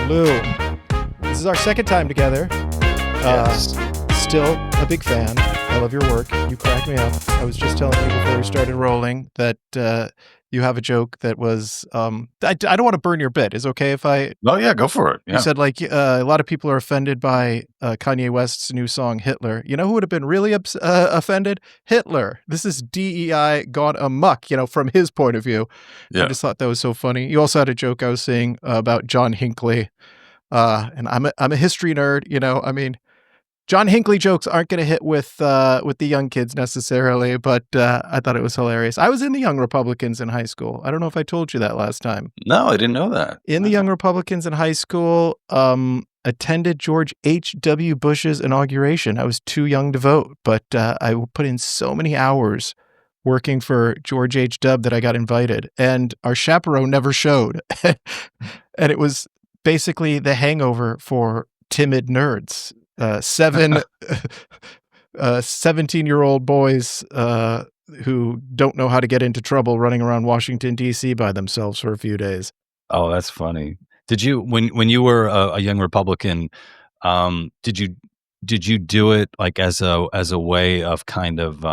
Lou, this is our second time together. Yes. Still a big fan. I love your work. You crack me up. I was just telling you before we started rolling that you have a joke that was, I don't want to burn your bit. Is it okay if I... Oh, yeah, go for it. You Yeah. said like a lot of people are offended by Kanye West's new song, Hitler. You know who would have been really offended? Hitler. This is DEI gone amok, from his point of view. Yeah. I just thought that was so funny. You also had a joke I was saying about John Hinckley. And I'm a history nerd, I mean, John Hinckley jokes aren't going to hit with the young kids necessarily, but I thought it was hilarious. I was in the Young Republicans in high school. I don't know if I told you that last time. No, I didn't know that. In the Young Republicans in high school, attended George H.W. Bush's inauguration. I was too young to vote, but I put in so many hours working for George H.W. that I got invited, and our chaperone never showed. And it was basically the hangover for timid nerds. 17-year-old boys who don't know how to get into trouble running around Washington, D.C. by themselves for a few days. Oh, that's funny. Did you, when you were a young Republican, did you do it like as a way of kind of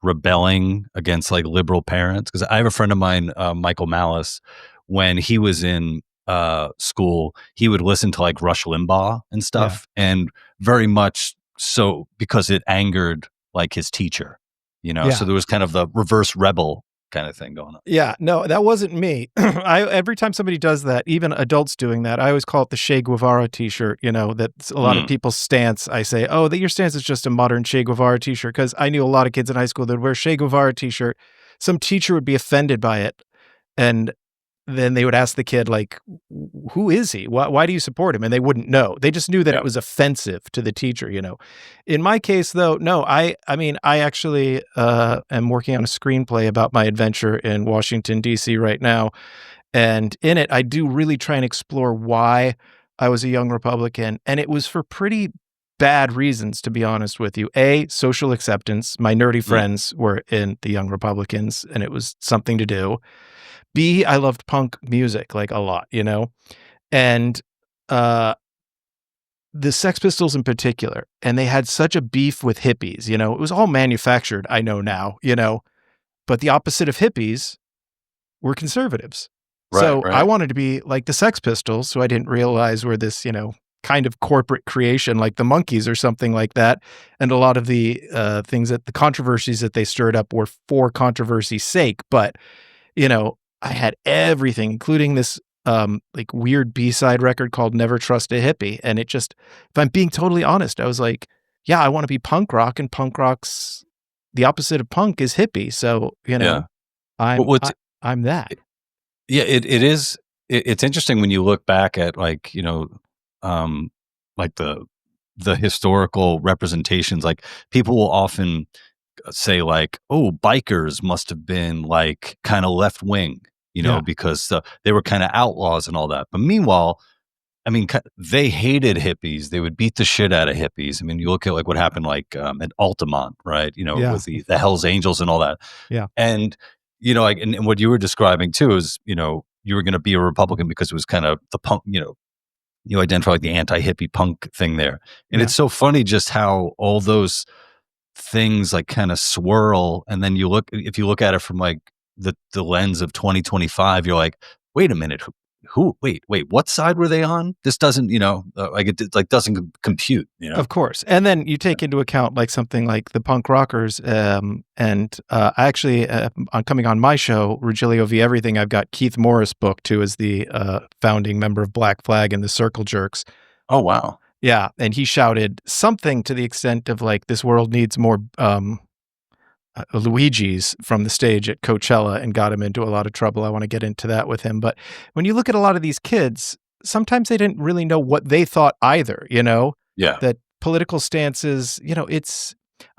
rebelling against like liberal parents? Because I have a friend of mine, Michael Malice, when he was in school, he would listen to like Rush Limbaugh and stuff, and very much so because it angered like his teacher, so there was kind of the reverse rebel kind of thing going on. Yeah, no, that wasn't me. Every time somebody does that, even adults doing that, I always call it the Che Guevara t-shirt, that's a lot of people's stance. I say, oh, your stance is just a modern Che Guevara t-shirt, because I knew a lot of kids in high school that would wear Che Guevara t-shirt. Some teacher would be offended by it, and then they would ask the kid, like, who is he? Why do you support him? And they wouldn't know. They just knew that it was offensive to the teacher, In my case, though, no, I mean, I actually am working on a screenplay about my adventure in Washington, D.C. right now. And in it, I do really try and explore why I was a young Republican. And it was for pretty bad reasons, to be honest with you. A, social acceptance. My nerdy friends were in the Young Republicans, and it was something to do. B, I loved punk music, like a lot, and the Sex Pistols in particular, and they had such a beef with hippies, it was all manufactured, I know now, but the opposite of hippies were conservatives. Right. I wanted to be like the Sex Pistols, so I didn't realize we're this, kind of corporate creation like the Monkees or something like that. And a lot of the things the controversies that they stirred up were for controversy's sake, but, I had everything, including this like weird B-side record called Never Trust a Hippie. And it just, if I'm being totally honest, I was like, yeah, I want to be punk rock, and punk rock's the opposite of punk is hippie. So, I'm that. Yeah, it is. It's interesting when you look back at like, like the historical representations, like people will often say like, oh, bikers must have been like kind of left wing, because they were kind of outlaws and all that. But meanwhile, I mean, they hated hippies. They would beat the shit out of hippies. I mean, you look at like what happened like at Altamont, right? With the Hells Angels and all that. Yeah. And, like, and what you were describing too is, you were going to be a Republican because it was kind of the punk, you identify like the anti-hippie punk thing there. And it's so funny just how all those things like kind of swirl, and then if you look at it from like the lens of 2025, you're like, wait a minute, wait, what side were they on? This doesn't, like it like doesn't compute, Of course. And then you take into account like something like the punk rockers, and I actually, coming on my show, Regilio v. Everything, I've got Keith Morris booked too as the founding member of Black Flag and the Circle Jerks. Oh, wow. Yeah, and he shouted something to the extent of like, this world needs more Luigi's from the stage at Coachella, and got him into a lot of trouble. I want to get into that with him. But when you look at a lot of these kids, sometimes they didn't really know what they thought either, Yeah. That political stances,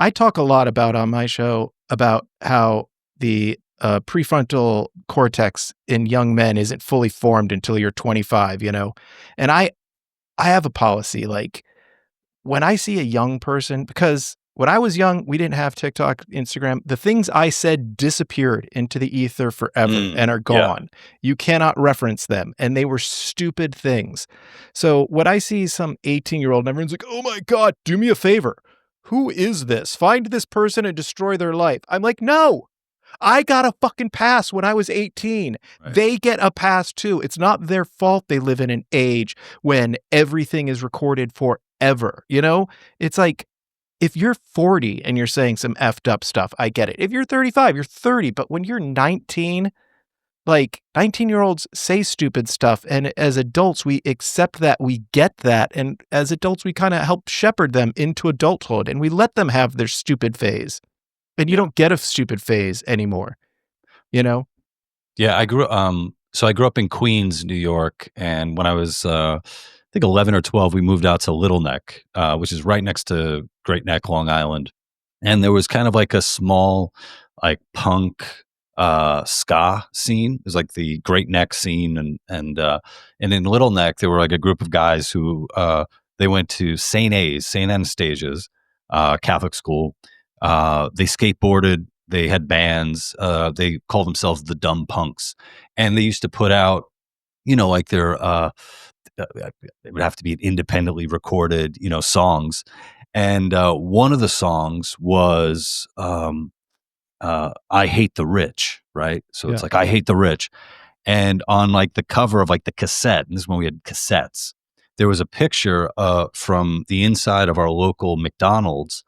I talk a lot about on my show about how the prefrontal cortex in young men isn't fully formed until you're 25, and I have a policy, like when I see a young person, because When I was young, we didn't have TikTok, Instagram. The things I said disappeared into the ether forever and are Yeah. gone. You cannot reference them. And they were stupid things. So when I see some 18-year-old and everyone's like, oh my God, do me a favor. Who is this? Find this person and destroy their life. I'm like, no, I got a fucking pass when I was 18. Right. They get a pass too. It's not their fault they live in an age when everything is recorded forever. You know, it's like, if you're 40 and you're saying some effed up stuff, I get it. If you're 35, you're 30. But when you're 19, like 19-year-olds say stupid stuff. And as adults, we accept that, we get that. And as adults, we kind of help shepherd them into adulthood and we let them have their stupid phase. And you don't get a stupid phase anymore, you know? Yeah, so I grew up in Queens, New York, and when I was I think 11 or 12, we moved out to Little Neck, which is right next to Great Neck, Long Island. And there was kind of like a small like punk ska scene. It was like the Great Neck scene, and in Little Neck there were like a group of guys who they went to St. Anastasia's Catholic school. They skateboarded. They had bands. They called themselves the Dumb Punks, and they used to put out, like their it would have to be independently recorded, songs. And one of the songs was "I Hate the Rich," right? So it's Yeah. like "I Hate the Rich," and on like the cover of like the cassette, and this is when we had cassettes, there was a picture from the inside of our local McDonald's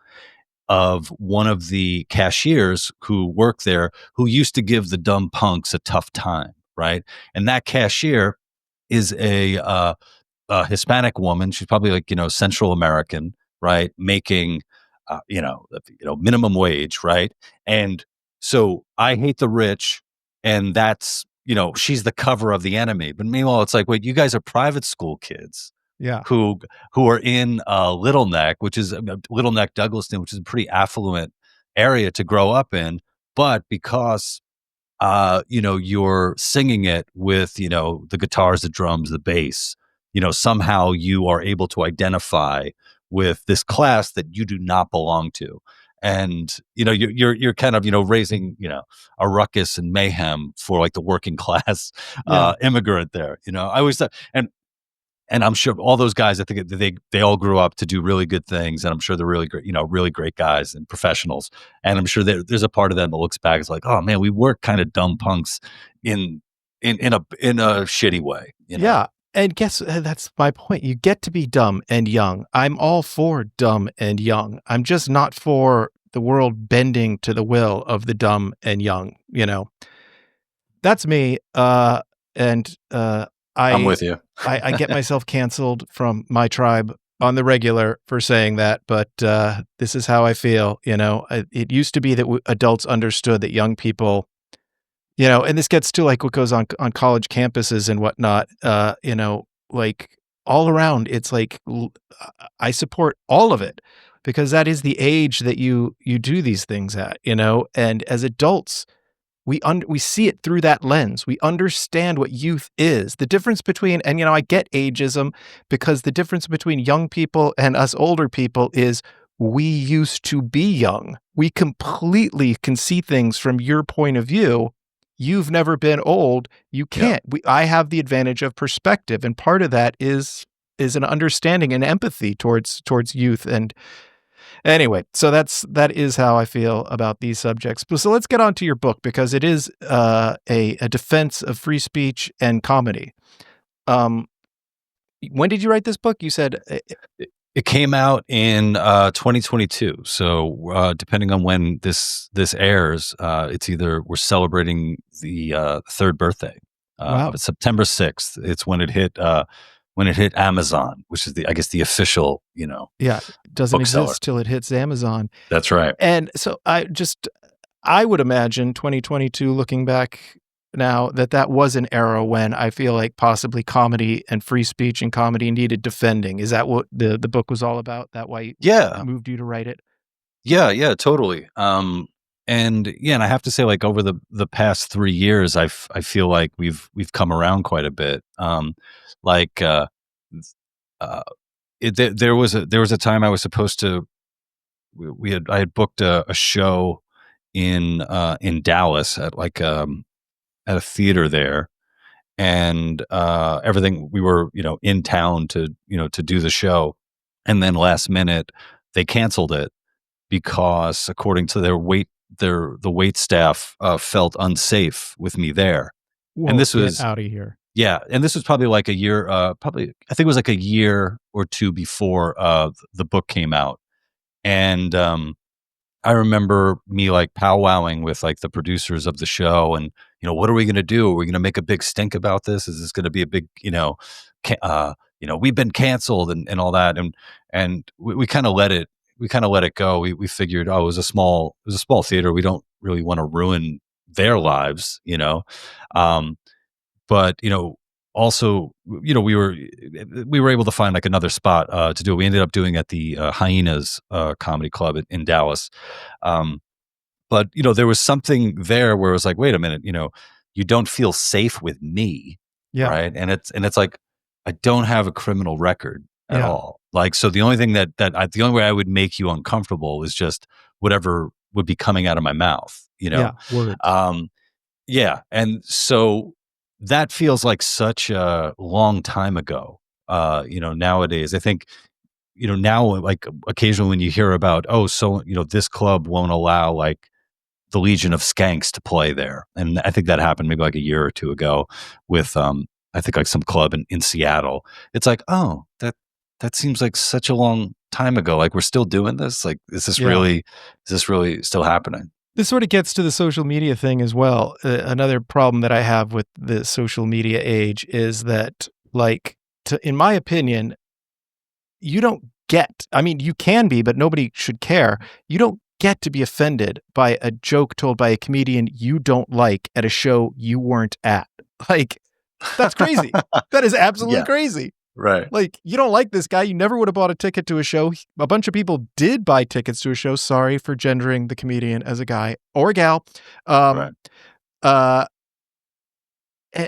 of one of the cashiers who worked there, who used to give the Dumb Punks a tough time, right? And that cashier is a Hispanic woman. She's probably like, Central American, right? Making, minimum wage, right? And so I hate the rich, and that's, she's the cover of the enemy. But meanwhile, it's like, wait, you guys are private school kids. Yeah. Who are in Little Neck, which is Little Neck, Douglaston, which is a pretty affluent area to grow up in. But because you're singing it with the guitars, the drums, the bass, somehow you are able to identify with this class that you do not belong to. And you're kind of raising a ruckus and mayhem for like the working class immigrant there. I always thought, and I'm sure all those guys, I think they all grew up to do really good things, and I'm sure they're really great, really great guys and professionals. And I'm sure there's a part of them that looks back and is like, oh man, we were kind of dumb punks in a shitty way. Yeah. And that's my point. You get to be dumb and young. I'm all for dumb and young. I'm just not for the world bending to the will of the dumb and young. That's me. I'm with you. I get myself canceled from my tribe on the regular for saying that, but this is how I feel. It used to be that adults understood that young people, and this gets to like what goes on college campuses and whatnot. Like all around, it's like I support all of it because that is the age that you do these things at. And as adults, we see it through that lens. We understand what youth is. The difference between, and I get ageism because the difference between young people and us older people is we used to be young. We completely can see things from your point of view. You've never been old. You can't. Yeah. I have the advantage of perspective, and part of that is an understanding and empathy towards youth. And anyway, so that is how I feel about these subjects. So let's get on to your book, because it is a defense of free speech and comedy. When did you write this book? You said it came out in 2022. So depending on when this airs, it's either we're celebrating the third birthday. Wow. But September 6th, it's when it hit Amazon, which is I guess the official, yeah, it doesn't exist till it hits Amazon. That's right. And so I would imagine 2022, looking back now, that was an era when I feel like possibly comedy and free speech and comedy needed defending. Is that what the book was all about? That why moved you to write it? Yeah, totally. And I have to say, like over the past 3 years, I feel like we've come around quite a bit. There was a time I was supposed to I had booked a show in Dallas at at a theater there, and everything, we were in town to do the show, and then last minute they canceled it because according to the wait staff felt unsafe with me there. And Whoa, this get was out of here. yeah, and this was probably like a year, probably I think it was like a year or two before the book came out. And I remember me like powwowing with like the producers of the show, and what are we going to do? Are we going to make a big stink about this? Is this going to be a big, we've been canceled and all that, and we kind of let it go. We figured, oh, it was a small theater. We don't really want to ruin their lives, um, but also, we were able to find like another spot to do it. We ended up doing at the Hyenas Comedy Club in Dallas. Um, but there was something there where it was like, wait a minute, you don't feel safe with me, Yeah. right? And it's like, I don't have a criminal record at Yeah. all. Like, so the only thing the only way I would make you uncomfortable is just whatever would be coming out of my mouth, Yeah. Words. Yeah, and so that feels like such a long time ago. Nowadays, I think, now, like, occasionally when you hear about, oh, so, this club won't allow like the Legion of Skanks to play there. And I think that happened maybe like a year or two ago with, I think like some club in Seattle. It's like, oh, that seems like such a long time ago. Like, we're still doing this. Like, Yeah. is this really still happening? This sort of gets to the social media thing as well. Another problem that I have with the social media age is that, like, in my opinion, you don't get, I mean, you can be, but nobody should care. You don't get to be offended by a joke told by a comedian you don't like at a show you weren't at. Like, that's crazy. That is absolutely Yeah. crazy. Right. Like, you don't like this guy. You never would have bought a ticket to a show. A bunch of people did buy tickets to a show. Sorry for gendering the comedian as a guy or a gal. Right.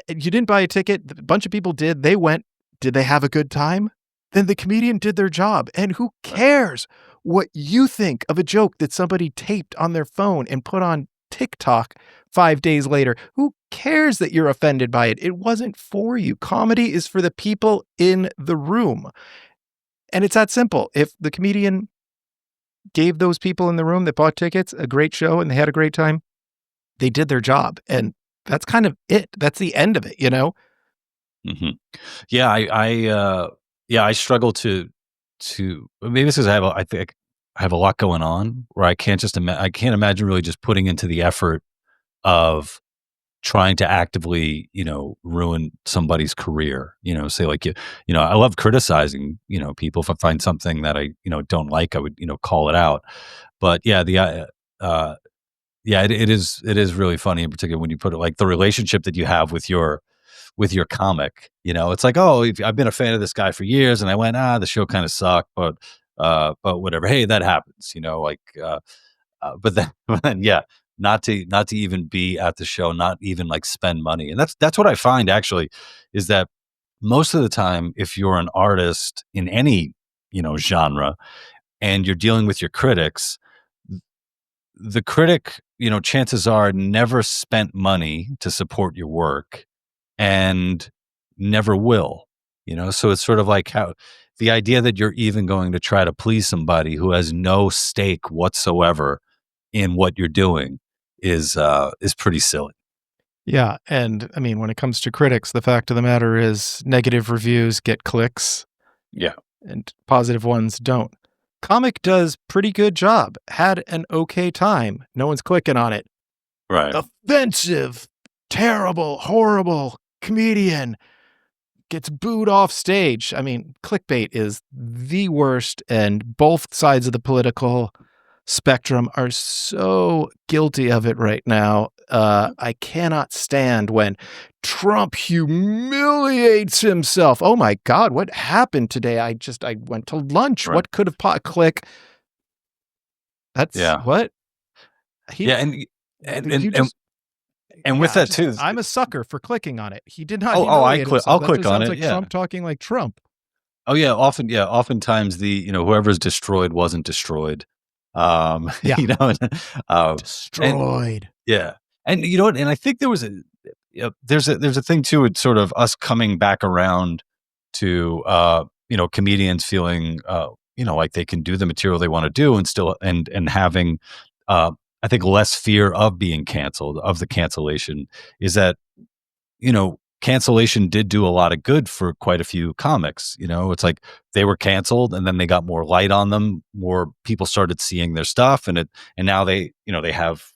You didn't buy a ticket. A bunch of people did. They went. Did they have a good time? Then the comedian did their job. And who cares what you think of a joke that somebody taped on their phone and put on TikTok 5 days later? Who cares that you're offended by it? It wasn't for you. Comedy is for the people in the room. And it's that simple. If the comedian gave those people in the room that bought tickets a great show and they had a great time, they did their job. And that's kind of it. That's the end of it, Mm-hmm. Yeah, I struggle to maybe it's because I think I have a lot going on where I can't I can't imagine really just putting into the effort of trying to actively, ruin somebody's career. Say like, I love criticizing, people. If I find something that I, don't like, I would, call it out. But yeah, it is really funny, in particular when you put it like the relationship that you have with your comic. It's like, oh, I've been a fan of this guy for years, and I went, the show kind of sucked, but whatever. Hey, that happens. But then, yeah, not to even be at the show, not even like spend money, and that's what I find actually is that most of the time, if you're an artist in any genre, and you're dealing with your critics, the critic, chances are never spent money to support your work and never will, so it's sort of like how the idea that you're even going to try to please somebody who has no stake whatsoever in what you're doing is pretty silly. Yeah. And I mean, when it comes to critics, the fact of the matter is negative reviews get clicks. Yeah. And positive ones don't. Comic does pretty good job. Had an okay time. No one's clicking on it. Right. Offensive, terrible, horrible comedian gets booed off stage. I mean, clickbait is the worst, and both sides of the political spectrum are so guilty of it right now. I cannot stand when Trump humiliates himself. Oh my God, what happened today? I went to lunch. Right. What could have click? That's what? And with that too, I'm a sucker for clicking on it. He did not. I'll click on it. Like Trump talking like Trump. Oh yeah, oftentimes the whoever's destroyed wasn't destroyed. Yeah. You know, and Destroyed. yeah, and you know what? And I think there was there's a thing too. It's sort of us coming back around to comedians feeling like they can do the material they want to do and still and having I think less fear of being canceled, of the cancellation, is that cancellation did do a lot of good for quite a few comics. It's like they were canceled and then they got more light on them, more people started seeing their stuff, and now they have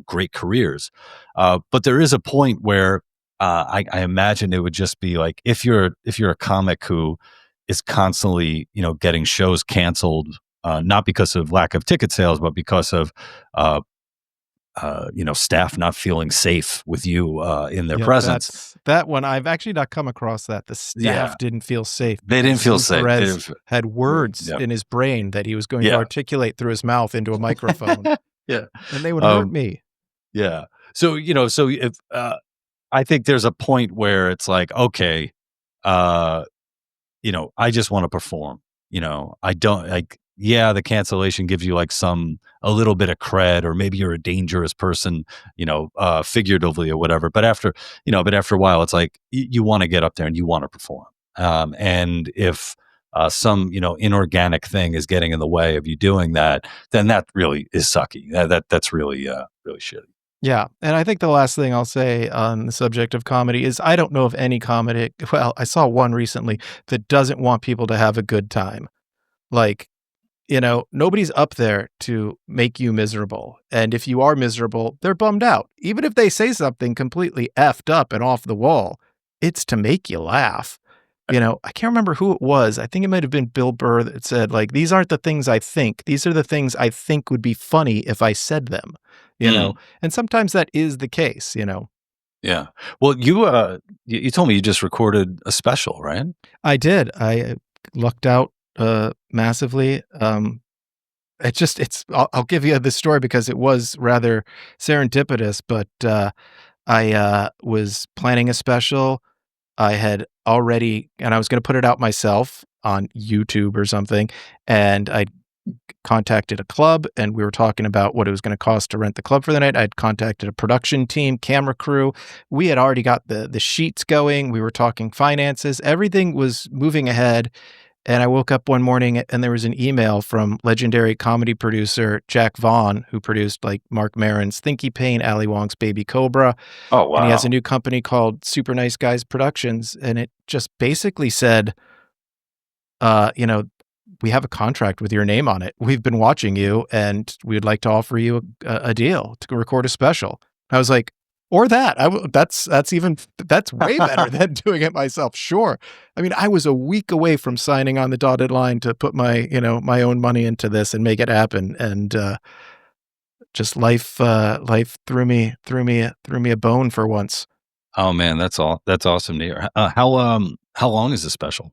great careers. But there is a point where I imagine it would just be like, if you're a comic who is constantly getting shows canceled, not because of lack of ticket sales, but because of staff not feeling safe with you in their Yep, presence. that one. I've actually not come across that. The Yeah. staff didn't feel safe. They didn't feel safe. Perez had words Yep. in his brain that he was going to Yeah. articulate through his mouth into a microphone. Yeah. And they would hurt me. Yeah. So, so if I think there's a point where it's like, okay, I just want to perform. I don't like, yeah, the cancellation gives you like a little bit of cred, or maybe you're a dangerous person, figuratively or whatever. But after a while, it's like you want to get up there and you want to perform. And if some inorganic thing is getting in the way of you doing that, then that really is sucky. That's really really shitty. Yeah. And I think the last thing I'll say on the subject of comedy is I don't know of any comedy. Well, I saw one recently that doesn't want people to have a good time. Like, nobody's up there to make you miserable. And if you are miserable, they're bummed out. Even if they say something completely effed up and off the wall, it's to make you laugh. I can't remember who it was. I think it might have been Bill Burr that said, like, these aren't the things I think. These are the things I think would be funny if I said them, and sometimes that is the case, Yeah. Well, you told me you just recorded a special, right? I did. I lucked out massively. I'll give you this story because it was rather serendipitous, but I was planning a special. I had already, and I was going to put it out myself on YouTube or something. And I contacted a club and we were talking about what it was going to cost to rent the club for the night. I'd contacted a production team, camera crew. We had already got the sheets going. We were talking finances. Everything was moving ahead. And I woke up one morning and there was an email from legendary comedy producer Jack Vaughn, who produced like Mark Maron's Thinky Pain, Ali Wong's Baby Cobra. Oh, wow. And he has a new company called Super Nice Guys Productions. And it just basically said, we have a contract with your name on it. We've been watching you and we'd like to offer you a deal to record a special. I was like, or that. That's way better than doing it myself. Sure. I mean, I was a week away from signing on the dotted line to put my own money into this and make it happen. And just life threw me a bone for once. Oh man, that's awesome to hear. How long is the special?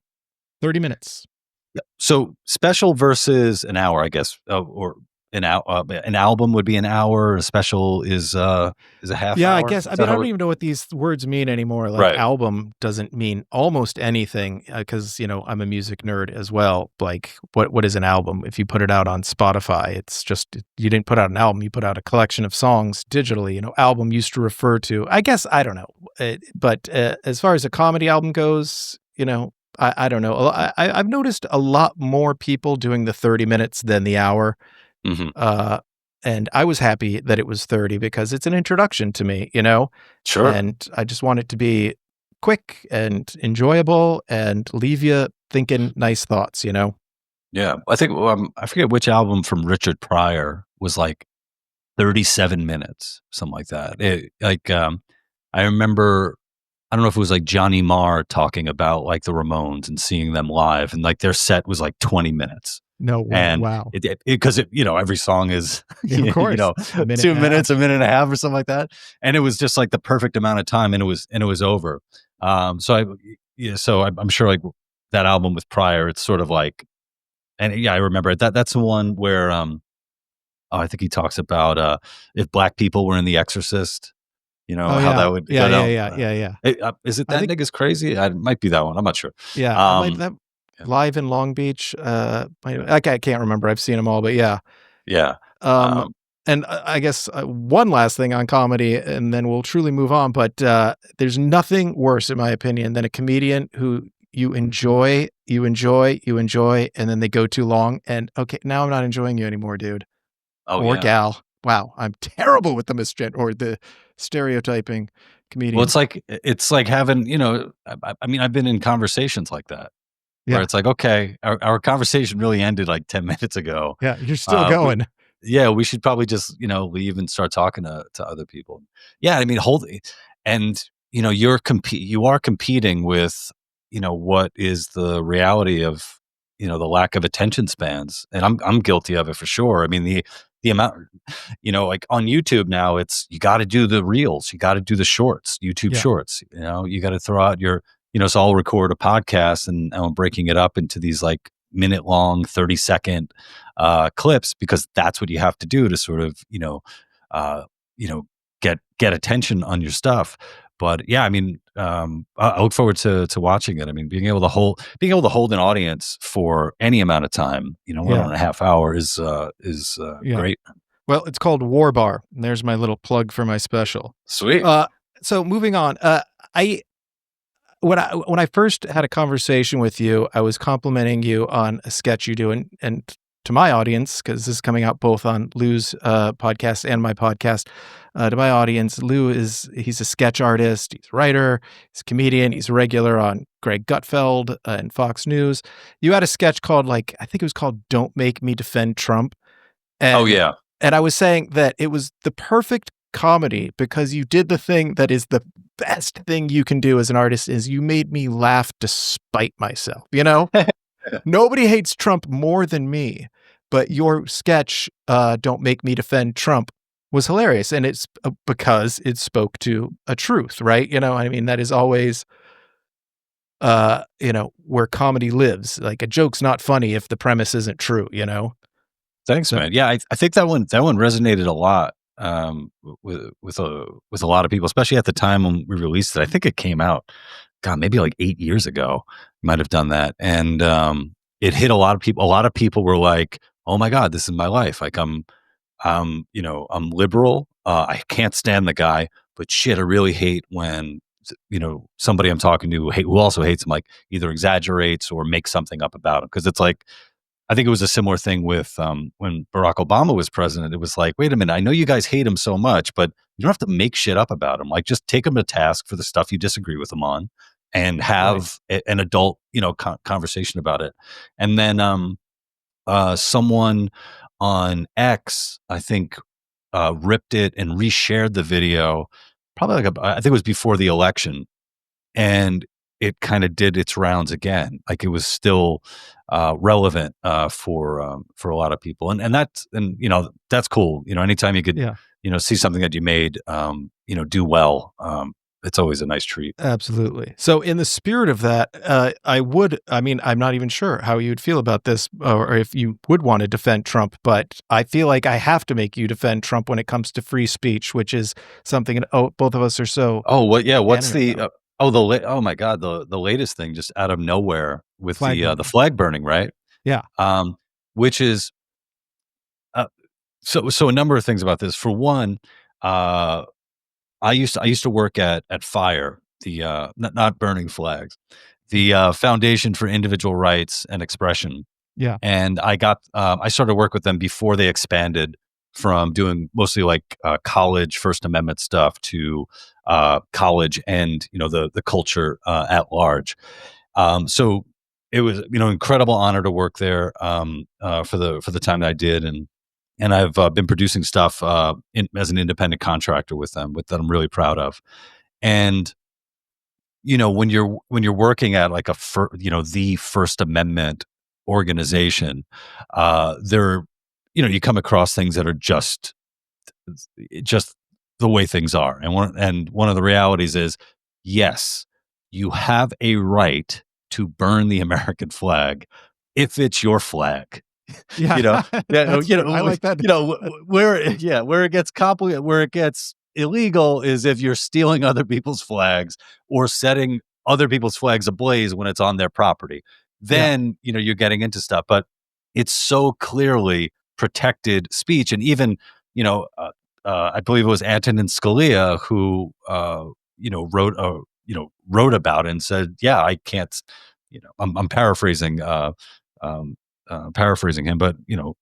30 minutes. Yeah. So special versus an hour, I guess, or an album would be an hour. A special is a half. Yeah, hour. I guess. I mean, I don't even know what these words mean anymore. Like Right. album doesn't mean almost anything because I'm a music nerd as well. Like, what is an album? If you put it out on Spotify, it's just you didn't put out an album. You put out a collection of songs digitally. Album used to refer to. I guess I don't know. But as far as a comedy album goes, I don't know. I've noticed a lot more people doing the 30 minutes than the hour. Mm-hmm. And I was happy that it was 30 because it's an introduction to me, Sure. And I just want it to be quick and enjoyable and leave you thinking nice thoughts, Yeah. I think, I forget which album from Richard Pryor was like 37 minutes, something like that. I remember, I don't know if it was like Johnny Marr talking about like the Ramones and seeing them live, and like their set was like 20 minutes. No way. And wow. Because every song is, of course, 2 minutes, a minute and a half or something like that. And it was just like the perfect amount of time, and it was over. So I'm sure like that album with Pryor, it's sort of like, and yeah, I remember it. That's the one where, I think he talks about, if black people were in The Exorcist, how that would go down. Yeah. Is it that nigga's crazy? It might be that one. I'm not sure. Yeah. Live in Long Beach. I can't remember. I've seen them all, but yeah. Yeah. Um, and I guess one last thing on comedy, and then we'll truly move on. But there's nothing worse, in my opinion, than a comedian who you enjoy, and then they go too long, and okay, now I'm not enjoying you anymore, dude Oh or yeah. gal. Wow, I'm terrible with the or the stereotyping Well, comedians. it's like having, I mean, I've been in conversations like that where Yeah, it's like, okay, our conversation really ended like 10 minutes ago. yeah, you're still We, going. yeah, we should probably just, leave and start talking to other people. Yeah, I mean, and you are competing with, what is the reality of, the lack of attention spans. And I'm guilty of it for sure. I mean, the amount, like on YouTube now, it's you got to do the reels, you got to do the shorts, YouTube Yeah, shorts. You got to throw out so I'll record a podcast and I'm breaking it up into these like minute long, 30-second clips because that's what you have to do to sort of uh, you know get attention on your stuff. But yeah, I mean, I look forward to watching it. I mean, being able to hold an audience for any amount of time, let yeah, alone a half hour, is yeah. great. Well, it's called War Bar. And there's my little plug for my special. Sweet. So moving on, I when I first had a conversation with you, I was complimenting you on a sketch you do, and to my audience, because this is coming out both on Lou's podcast and my podcast. To my audience, he's a sketch artist, he's a writer, he's a comedian, he's a regular on Greg Gutfeld and Fox News. You had a sketch called I think it was called "Don't Make Me Defend Trump," Oh and yeah. and I was saying that it was the perfect comedy because you did the thing that is the best thing you can do as an artist is you made me laugh despite myself, Nobody hates Trump more than me, but your sketch, Don't Make Me Defend Trump, was hilarious, and it's because it spoke to a truth, right? I mean, that is always, where comedy lives. Like, a joke's not funny if the premise isn't true? Thanks, So man. Yeah, I think that one resonated a lot with a lot of people, especially at the time when we released it. I think it came out, God, maybe like 8 years ago. Might have done that, and it hit a lot of people. A lot of people were like, "Oh my God, this is my life." Like I'm liberal. I can't stand the guy, but shit, I really hate when somebody I'm talking to who also hates him, like either exaggerates or makes something up about him. Because it's like I think it was a similar thing with when Barack Obama was president. It was like, wait a minute, I know you guys hate him so much, but you don't have to make shit up about him. Like, just take him to task for the stuff you disagree with him on, and right. have an adult, conversation about it. And then someone on X, I think, ripped it and reshared the video, probably I think it was before the election, and it kind of did its rounds again. Like, it was still relevant for a lot of people, and that's cool. Anytime you could Yeah. see something that you made do well, it's always a nice treat. Absolutely. So in the spirit of that, I mean, I'm not even sure how you'd feel about this or if you would want to defend Trump, but I feel like I have to make you defend Trump when it comes to free speech, which is something both of us are so Oh, what? Yeah, what's animate the? about. Oh my God, the latest thing just out of nowhere with Flag the burning. flag burning, right? Yeah. Um, which is uh, so a number of things about this. For one, uh, I used to work at Fire, the not burning flags, the Foundation for Individual Rights and Expression, Yeah. and I started work with them before they expanded from doing mostly like college First Amendment stuff to college and the culture at large. So it was incredible honor to work there for the time that I did, and I've been producing stuff as an independent contractor with them, that I'm really proud of. And when you're working at like the First Amendment organization, there you come across things that are just the way things are. And one of the realities is, yes, you have a right to burn the American flag if it's your flag. you know, Yeah. yeah, That's true. I like that. where it gets complicated, where it gets illegal is if you're stealing other people's flags or setting other people's flags ablaze when it's on their property. Yeah. Then, you're getting into stuff, but it's so clearly protected speech. And even, I believe it was Antonin Scalia who, wrote about it and said, yeah, I can't, I'm paraphrasing him, but,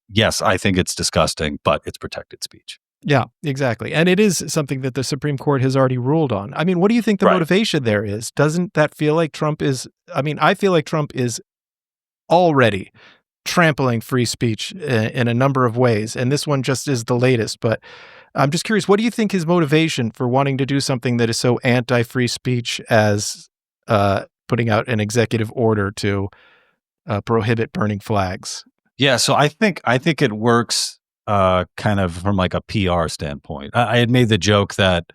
yes, I think it's disgusting, but it's protected speech. Yeah, exactly. And it is something that the Supreme Court has already ruled on. I mean, what do you think the motivation there is? Doesn't that feel like Trump is, I feel like Trump is already trampling free speech in a number of ways. And this one just is the latest. But I'm just curious, what do you think his motivation for wanting to do something that is so anti-free speech as putting out an executive order to prohibit burning flags? Yeah, so I think it works kind of from like a PR standpoint. I had made the joke that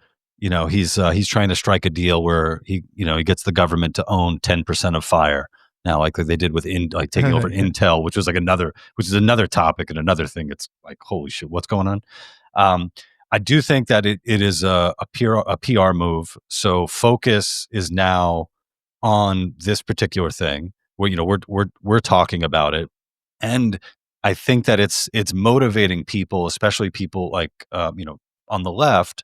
he's trying to strike a deal where he gets the government to own 10% of fire now, like they did with taking over Intel, which is another topic and another thing. It's like, holy shit, what's going on? I do think that it is a PR move. So focus is now on this particular thing where we're talking about it, and I think that it's motivating people, especially people like on the left,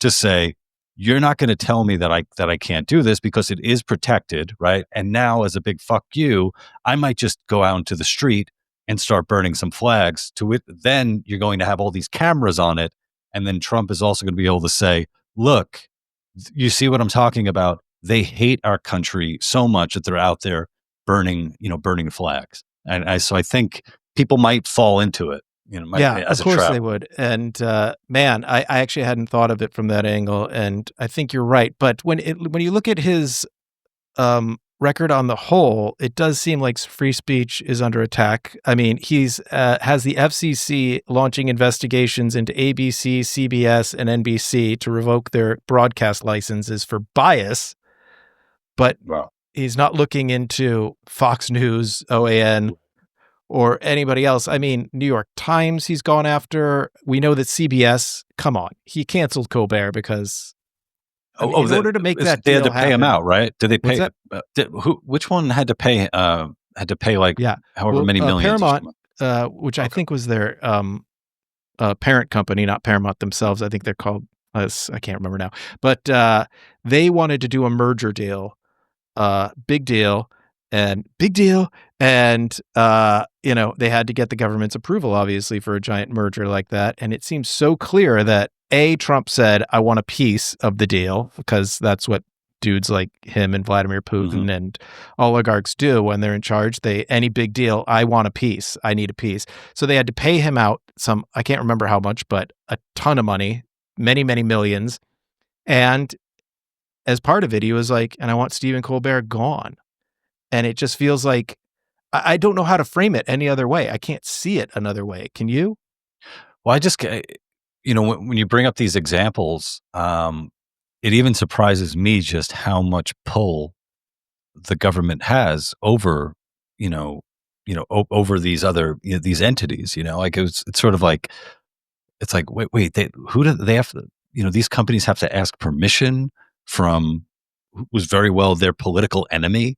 to say, you're not going to tell me that I can't do this because it is protected, right? And now, as a big fuck you, I might just go out into the street and start burning some flags. To it, then you're going to have all these cameras on it, and then Trump is also going to be able to say, "Look, you see what I'm talking about? They hate our country so much that they're out there burning flags." And so I think people might fall into it. As of course a trap. they would. And man, I actually hadn't thought of it from that angle, and I think you're right. But when you look at his record on the whole, it does seem like free speech is under attack. I mean, he's has the FCC launching investigations into ABC, CBS, and NBC to revoke their broadcast licenses for bias, but he's not looking into Fox News, OAN, or anybody else. I mean, New York Times he's gone after. We know that CBS, come on, he canceled Colbert because in order to make that they deal had to pay him out, right? Did they pay? Which one had to pay? Like however many millions. Paramount, which I think was their parent company, not Paramount themselves. I think they're called. I can't remember now, but they wanted to do a merger deal. Big deal. And they had to get the government's approval, obviously, for a giant merger like that. And it seems so clear that Trump said, I want a piece of the deal, because that's what dudes like him and Vladimir Putin and oligarchs do when they're in charge. Any big deal, I want a piece. I need a piece. So they had to pay him out I can't remember how much, but a ton of money, many, many millions. And as part of it, he was like, and I want Stephen Colbert gone. And it just feels like, I don't know how to frame it any other way. I can't see it another way. Can you? Well, I just, when you bring up these examples, it even surprises me just how much pull the government has over, over these other, these entities, like it's sort of like, it's like, wait, who do they have to, these companies have to ask permission from who's very well their political enemy,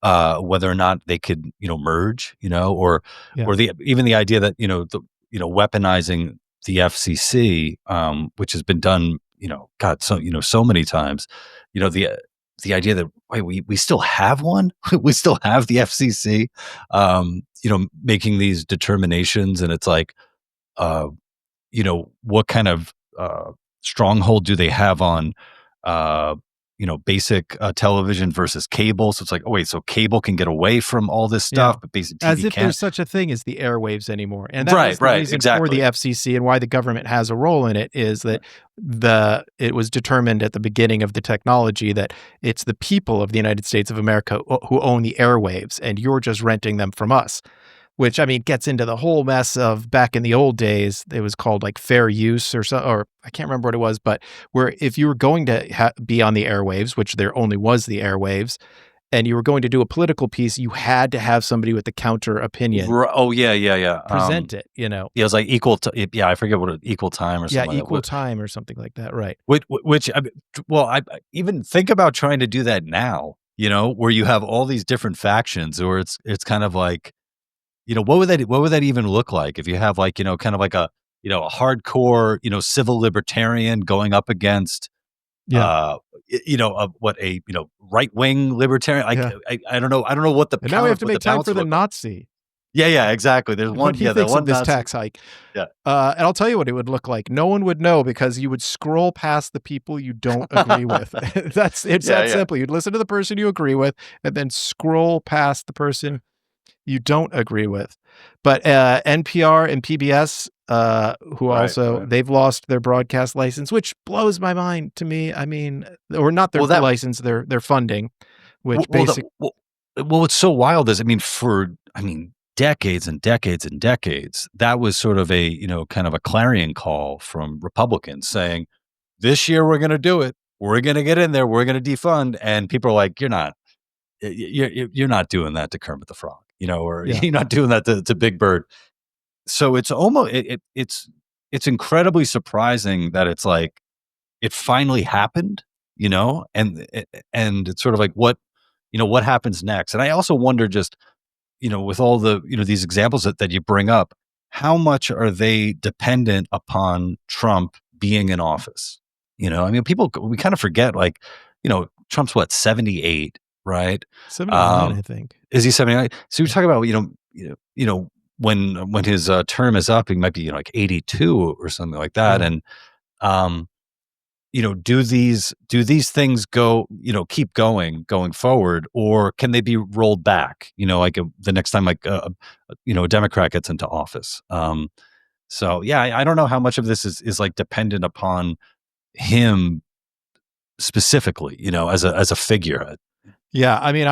whether or not they could, merge, or even the idea that, weaponizing the FCC, which has been done, so many times, the idea that, wait, we still have one, we still have the FCC, making these determinations. And it's like, what kind of stronghold do they have on, basic television versus cable? So it's like, oh wait, so cable can get away from all this stuff, but basic TV as if can't. There's such a thing as the airwaves anymore. And that was the reason for the FCC and why the government has a role in it, is that it was determined at the beginning of the technology that it's the people of the United States of America who own the airwaves, and you're just renting them from us. Which, I mean, gets into the whole mess of back in the old days, it was called like fair use or I can't remember what it was, but where if you were going to be on the airwaves, which there only was the airwaves, and you were going to do a political piece, you had to have somebody with the counter opinion. Oh, yeah. Present it, Yeah, it was like equal I forget what equal time or something. Yeah, equal time or something like that, right. Which I even think about trying to do that now, where you have all these different factions, or it's kind of like, what would that even look like if you have like, kind of like a hardcore, civil libertarian going up against, Yeah, what a, right wing libertarian. yeah. I don't know. I don't know what And now we have to what the make time balance for would the look like. Nazi. Yeah, yeah, exactly. There's What one, he yeah, that thinks of one this Nazi. tax hike. Yeah. And I'll tell you what it would look like. No one would know because you would scroll past the people you don't agree with. It's Yeah, that yeah. simple. You'd listen to the person you agree with and then scroll past the person you don't agree with. But NPR and PBS, who Right, also right. they've lost their broadcast license, which blows my mind to me. I mean, or not their Well, that license, their funding, which well, the basic well, what's so wild is, decades and decades and decades, that was sort of a, kind of a clarion call from Republicans saying, "This year we're gonna do it. We're gonna get in there. We're gonna defund." And people are like, you're not doing that to Kermit the Frog, or yeah. you're not doing that to Big Bird." So it's almost it's incredibly surprising that it's like it finally happened, and it's sort of like what happens next. And I also wonder, just, with all the, these examples that you bring up, how much are they dependent upon Trump being in office? We kind of forget, like, Trump's what, 78, right? 79, Um, I think. is he 79? So you're talking about, when his term is up, he might be, like 82 or something like that. Yeah. And, um, do these things keep going forward, or can they be rolled back, like the next time, like, a Democrat gets into office? So yeah, I don't know how much of this is like dependent upon him specifically, as a figurehead. Yeah, I mean,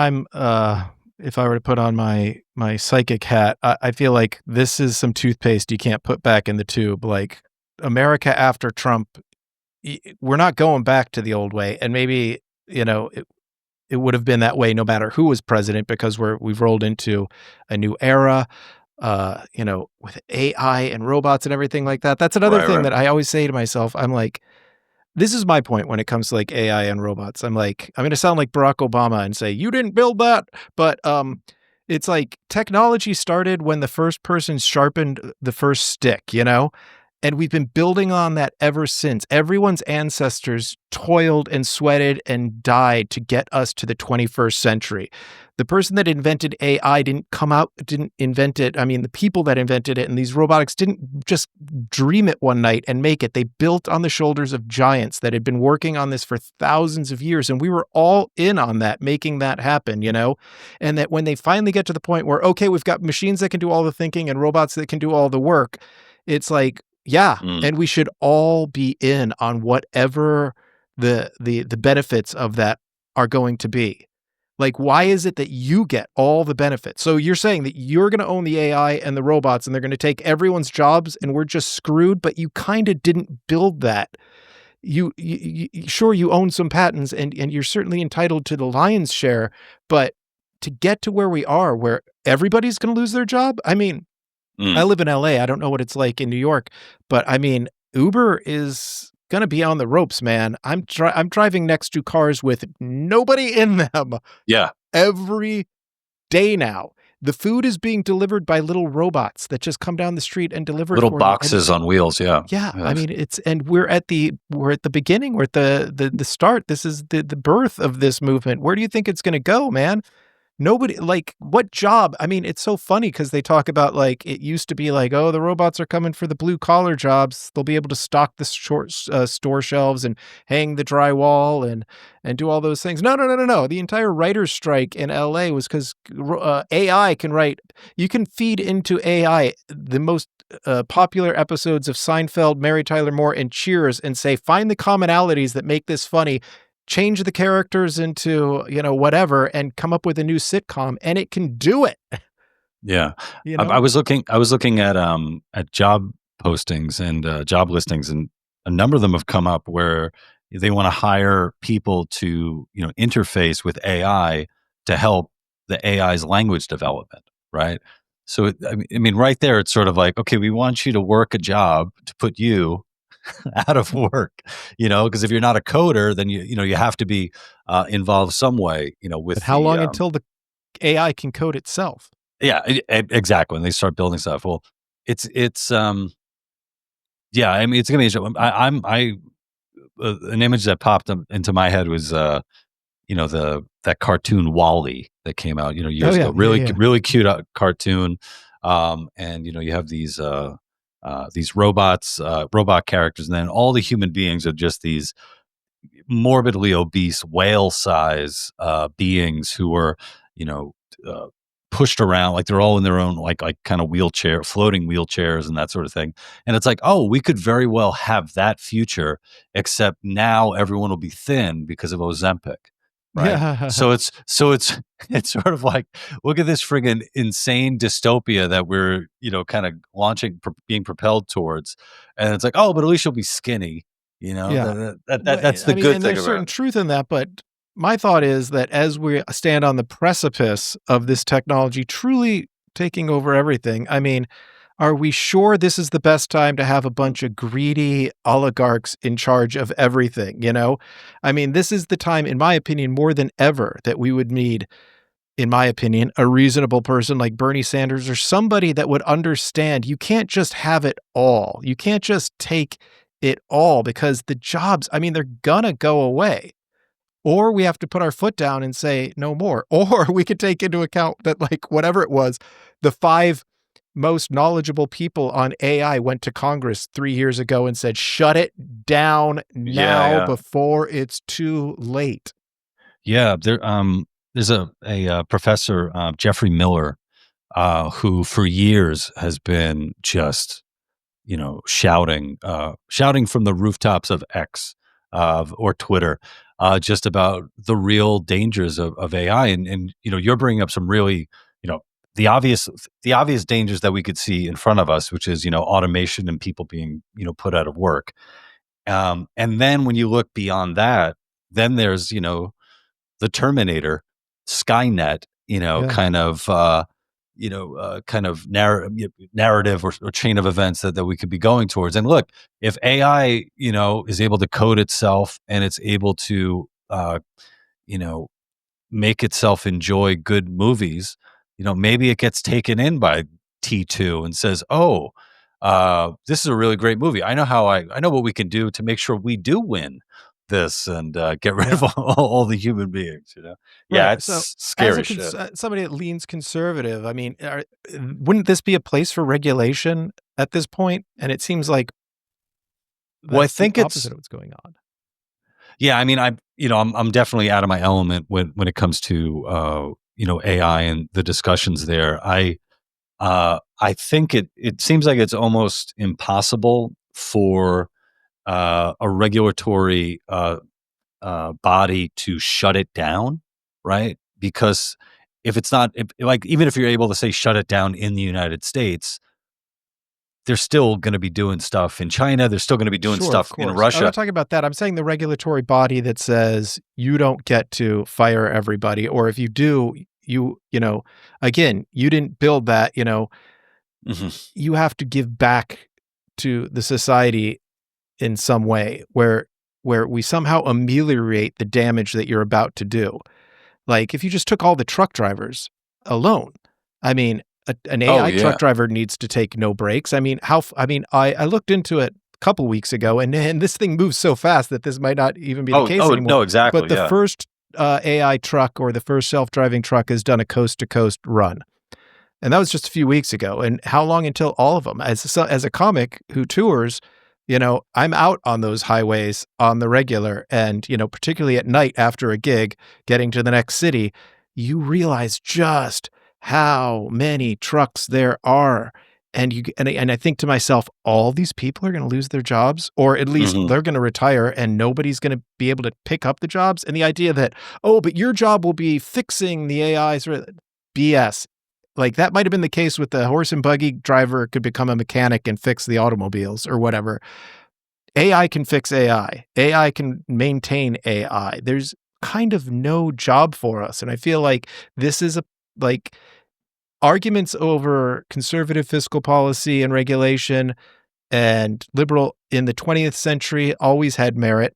if I were to put on my psychic hat, I feel like this is some toothpaste you can't put back in the tube. Like America after Trump, we're not going back to the old way, and maybe it would have been that way no matter who was president because we've rolled into a new era. With AI and robots and everything like that. That's another Right, thing right. that I always say to myself. I'm like, this is my point when it comes to like AI and robots. I'm like, I'm going to sound like Barack Obama and say, you didn't build that. But it's like technology started when the first person sharpened the first stick, And we've been building on that ever since. Everyone's ancestors toiled and sweated and died to get us to the 21st century. The person that invented AI didn't invent it. I mean, the people that invented it and these robotics didn't just dream it one night and make it. They built on the shoulders of giants that had been working on this for thousands of years. And we were all in on that, making that happen, And that when they finally get to the point where, okay, we've got machines that can do all the thinking and robots that can do all the work, it's like, yeah, Mm. and we should all be in on whatever the benefits of that are going to be. Like, why is it that you get all the benefits? So you're saying that you're going to own the AI and the robots and they're going to take everyone's jobs and we're just screwed, but you kind of didn't build that. Sure, you own some patents and you're certainly entitled to the lion's share, but to get to where we are, where everybody's going to lose their job, I mean, I Mm. live in LA. I don't know what it's like in New York, but I mean, Uber is going to be on the ropes, man. I'm driving next to cars with nobody in them Yeah. every day now. The food is being delivered by little robots that just come down the street and deliver it Little for you. And boxes on wheels. Yeah. yeah, Yeah. I mean, and we're at the beginning, we're at the start. This is the birth of this movement. Where do you think it's going to go, man? Nobody, like, what job? I mean, it's so funny because they talk about, like, it used to be like, oh, the robots are coming for the blue collar jobs. They'll be able to stock the store shelves and hang the drywall and do all those things. No, no, no, no, no. The entire writer's strike in LA was because AI can write. You can feed into AI the most popular episodes of Seinfeld, Mary Tyler Moore, and Cheers and say, find the commonalities that make this funny, change the characters into, whatever, and come up with a new sitcom, and it can do it, Yeah. you I know? was looking at job postings and job listings, and a number of them have come up where they want to hire people to, interface with AI to help the AI's language development, right? So I mean, right there, it's sort of like, okay, we want you to work a job to put you out of work, because if you're not a coder, then you have to be involved some way, But with how the long until the AI can code itself? Yeah, exactly. When they start building stuff, well, it's yeah. I mean, it's gonna be interesting. An image that popped up into my head was that cartoon Wall-E that came out Oh years yeah, ago. yeah, Really yeah, really cute cartoon, and you have these robots, robot characters, and then all the human beings are just these morbidly obese whale size beings who are you know uh, pushed around like they're all in their own like kind of floating wheelchairs and that sort of thing. And it's like, oh, we could very well have that future, except now everyone will be thin because of Ozempic, right? yeah. So it's it's sort of like, look at this friggin' insane dystopia that we're kind of being propelled towards. And it's like, oh, but at least you'll be skinny. Yeah. That's the I mean, good and thing there's about certain it. truth in that, but my thought is that as we stand on the precipice of this technology truly taking over everything, I mean, are we sure this is the best time to have a bunch of greedy oligarchs in charge of everything, you know? I mean, this is the time, in my opinion, more than ever, that we would need, in my opinion, a reasonable person like Bernie Sanders or somebody that would understand you can't just have it all. You can't just take it all because the jobs, I mean, they're gonna go away. Or we have to put our foot down and say no more. Or we could take into account that, like, whatever it was, the 5 most knowledgeable people on AI went to Congress 3 years ago and said, shut it down Yeah, now yeah. before it's too late. Yeah, there's a professor, Geoffrey Miller, who for years has been just, shouting from the rooftops of X, or Twitter, just about the real dangers of AI. And you're bringing up some really, you know, the obvious the obvious dangers that we could see in front of us, which is, automation and people being, put out of work. And then when you look beyond that, then there's, the Terminator, Skynet, Yeah. kind of narrative or chain of events that we could be going towards. And look, if AI, is able to code itself and it's able to, you know, make itself enjoy good movies, maybe it gets taken in by T2 and says, "Oh, this is a really great movie. I know what we can do to make sure we do win this and get rid of Yeah. all the human beings." Yeah, Right. So, it's as scary shit. somebody that leans conservative, I mean, wouldn't this be a place for regulation at this point? And it seems like Well, I that's the think opposite it's of what's going on. yeah. I mean, I'm definitely out of my element when it comes to AI and the discussions there. I think it seems like it's almost impossible for a regulatory body to shut it down, right? Because if it's not like, even if you're able to say shut it down in the United States, they're still going to be doing stuff in China. They're still going to be doing Sure, of stuff in course. I'm not Russia. talking about that. I'm saying the regulatory body that says you don't get to fire everybody, or if you do, again, you didn't build that, Mhm. you have to give back to the society in some way where we somehow ameliorate the damage that you're about to do. Like, if you just took all the truck drivers alone, I mean, an Oh AI truck yeah. driver needs to take no breaks. I mean, I looked into it a couple weeks ago, and this thing moves so fast that this might not even be the case Oh anymore. no, But exactly. the Yeah. first AI truck or the first self-driving truck has done a coast-to-coast run. And that was just a few weeks ago. And how long until all of them? As a comic who tours, I'm out on those highways on the regular. And, particularly at night after a gig, getting to the next city, you realize just how many trucks there are. And I think to myself, all these people are going to lose their jobs, or at least Hmm. they're going to retire and nobody's going to be able to pick up the jobs. And the idea that, oh, but your job will be fixing the AIs, BS. Like, that might have been the case with the horse and buggy driver could become a mechanic and fix the automobiles or whatever. AI can fix AI. AI can maintain AI. There's kind of no job for us. And I feel like this is like arguments over conservative fiscal policy and regulation and liberal in the 20th century always had merit.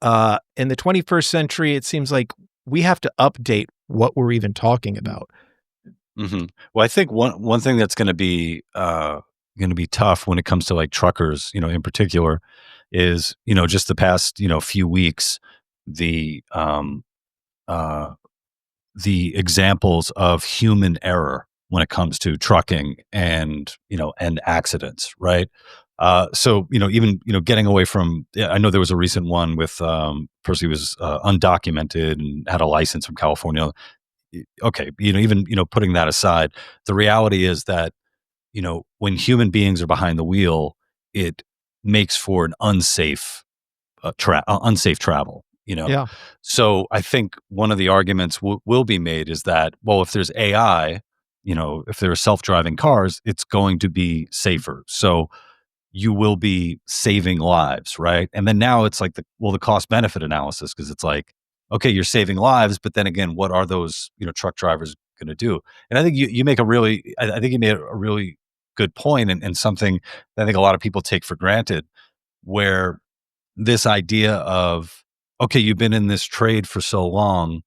In the 21st century, it seems like we have to update what we're even talking about. Well, I think one thing that's going to be tough when it comes to like truckers, in particular, is just the past few weeks, the uh, the examples of human error when it comes to trucking and accidents, right? So even getting away from, yeah, I know there was a recent one with person who was undocumented and had a license from California. Okay, even putting that aside, the reality is that when human beings are behind the wheel, it makes for an unsafe travel. Yeah. So I think one of the arguments will be made is that, well, if there's AI, if there are self-driving cars, it's going to be safer. So you will be saving lives, right? And then now it's like the cost benefit analysis, because it's like, okay, you're saving lives, but then again, what are those truck drivers going to do? And I think you make I think you made a really good point, and something that I think a lot of people take for granted, where this idea of, okay, you've been in this trade for so long,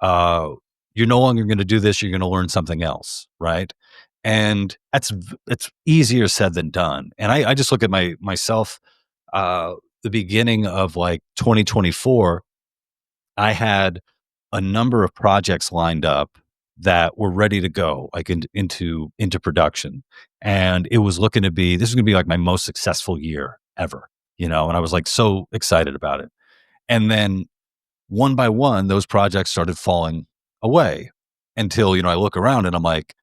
uh, you're no longer going to do this. You're going to learn something else, right? And it's easier said than done. And I just look at myself. The beginning of like 2024, I had a number of projects lined up that were ready to go, like into production, and it was looking to be, this is going to be like my most successful year ever, and I was like so excited about it. And then one by one, those projects started falling away until, I look around and I'm like,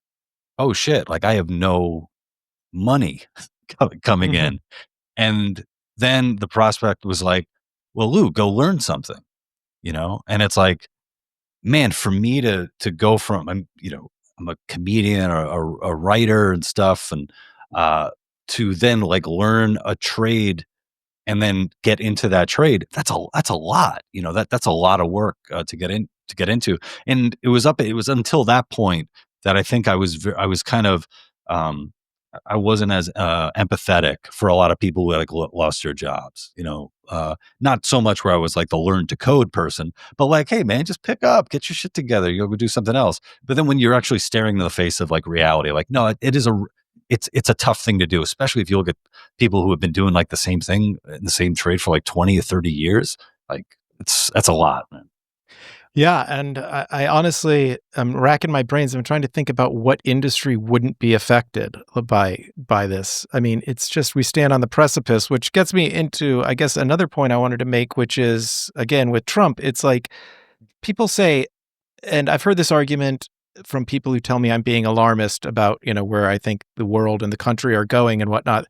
oh shit, like I have no money coming in. And then the prospect was like, well, Lou, go learn something, and it's like, man, for me to go from, I'm a comedian or a writer and stuff, and to then like learn a trade and then get into that trade, that's a lot, that's a lot of work to get into. And it was until that point that I think I was kind of, um I wasn't as empathetic for a lot of people who like lost their jobs, not so much where I was like the learn to code person, but like, hey man, just pick up, get your shit together, you'll go do something else. But then when you're actually staring in the face of like reality, like, no, it is it's a tough thing to do, especially if you look at people who have been doing like the same thing in the same trade for like 20 or 30 years. Like that's a lot, man. Yeah, and I honestly am racking my brains. I'm trying to think about what industry wouldn't be affected by this. I mean, it's just we stand on the precipice, which gets me into, I guess, another point I wanted to make, which is, again, with Trump, it's like people say, and I've heard this argument from people who tell me I'm being alarmist about, where I think the world and the country are going and whatnot.